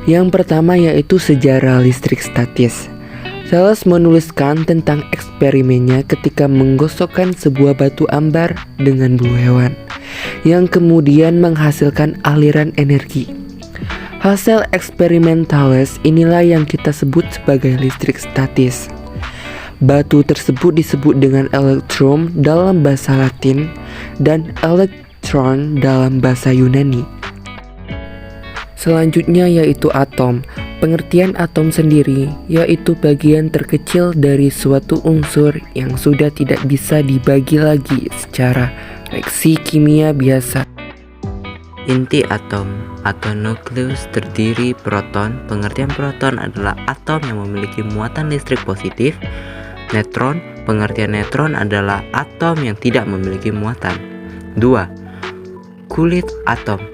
Yang pertama yaitu sejarah listrik statis. Thales menuliskan tentang eksperimennya ketika menggosokkan sebuah batu ambar dengan bulu hewan, yang kemudian menghasilkan aliran energi. Hasil eksperimen Thales inilah yang kita sebut sebagai listrik statis. Batu tersebut disebut dengan elektrum dalam bahasa Latin dan elektron dalam bahasa Yunani. Selanjutnya yaitu atom. Pengertian atom sendiri yaitu bagian terkecil dari suatu unsur yang sudah tidak bisa dibagi lagi secara reaksi kimia biasa. Inti atom atau nukleus terdiri proton. Pengertian proton adalah atom yang memiliki muatan listrik positif. Neutron, pengertian neutron adalah atom yang tidak memiliki muatan. 2. Kulit atom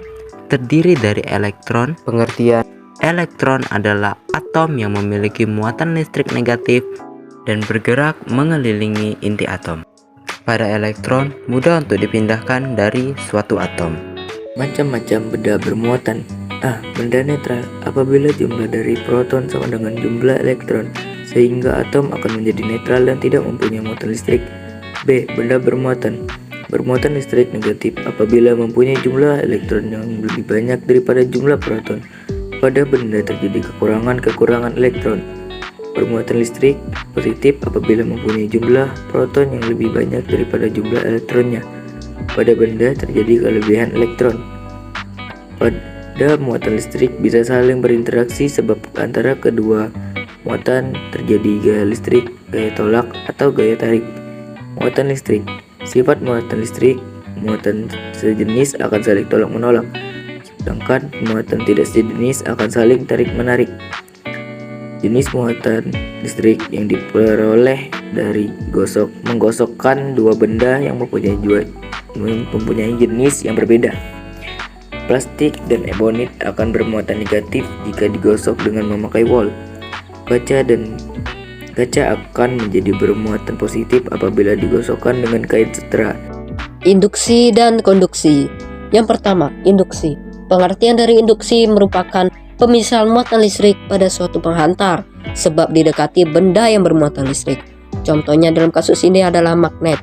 terdiri dari elektron. Pengertian elektron adalah atom yang memiliki muatan listrik negatif dan bergerak mengelilingi inti atom. Pada elektron mudah untuk dipindahkan dari suatu atom. Macam-macam benda bermuatan. A. Benda netral apabila jumlah dari proton sama dengan jumlah elektron, sehingga atom akan menjadi netral dan tidak mempunyai muatan listrik. B. Benda bermuatan listrik negatif apabila mempunyai jumlah elektron yang lebih banyak daripada jumlah proton. Pada benda terjadi kekurangan elektron. Bermuatan listrik positif apabila mempunyai jumlah proton yang lebih banyak daripada jumlah elektronnya. Pada benda terjadi kelebihan elektron. Pada muatan listrik bisa saling berinteraksi sebab antara kedua muatan terjadi gaya listrik, gaya tolak, atau gaya tarik. Muatan listrik. Sifat muatan listrik, muatan sejenis akan saling tolak-menolak, sedangkan muatan tidak sejenis akan saling tarik-menarik. Jenis muatan listrik yang diperoleh dari menggosokkan dua benda yang mempunyai jenis yang berbeda. Plastik dan ebonit akan bermuatan negatif jika digosok dengan memakai wol. Kaca akan menjadi bermuatan positif apabila digosokkan dengan kain setera. Induksi dan konduksi. Yang pertama, induksi. Pengertian dari induksi merupakan pemisahan muatan listrik pada suatu penghantar sebab didekati benda yang bermuatan listrik. Contohnya dalam kasus ini adalah magnet.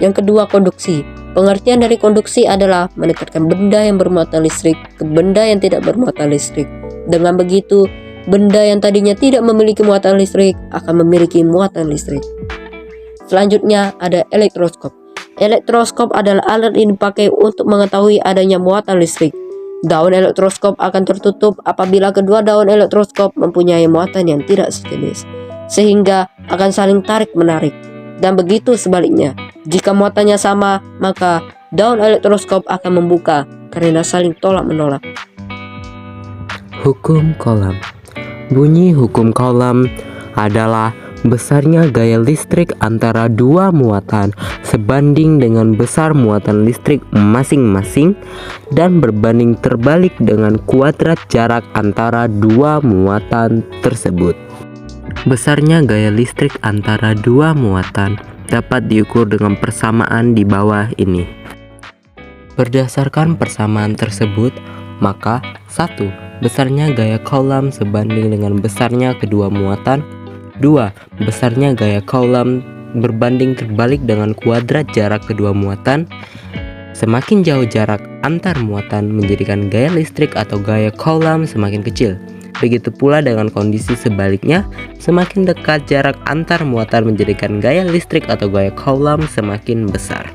Yang kedua, konduksi. Pengertian dari konduksi adalah mendekatkan benda yang bermuatan listrik ke benda yang tidak bermuatan listrik. Dengan begitu, benda yang tadinya tidak memiliki muatan listrik akan memiliki muatan listrik. Selanjutnya ada elektroskop. Elektroskop adalah alat yang dipakai untuk mengetahui adanya muatan listrik. Daun elektroskop akan tertutup apabila kedua daun elektroskop mempunyai muatan yang tidak sejenis, sehingga akan saling tarik-menarik. Dan begitu sebaliknya, jika muatannya sama, maka daun elektroskop akan membuka karena saling tolak-menolak. Hukum Coulomb. Bunyi hukum Coulomb adalah besarnya gaya listrik antara dua muatan sebanding dengan besar muatan listrik masing-masing dan berbanding terbalik dengan kuadrat jarak antara dua muatan tersebut. Besarnya gaya listrik antara dua muatan dapat diukur dengan persamaan di bawah ini. Berdasarkan persamaan tersebut, maka 1. Besarnya gaya Coulomb sebanding dengan besarnya kedua muatan. 2. Besarnya gaya Coulomb berbanding terbalik dengan kuadrat jarak kedua muatan. Semakin jauh jarak antar muatan menjadikan gaya listrik atau gaya Coulomb semakin kecil. Begitu pula dengan kondisi sebaliknya, semakin dekat jarak antar muatan menjadikan gaya listrik atau gaya Coulomb semakin besar.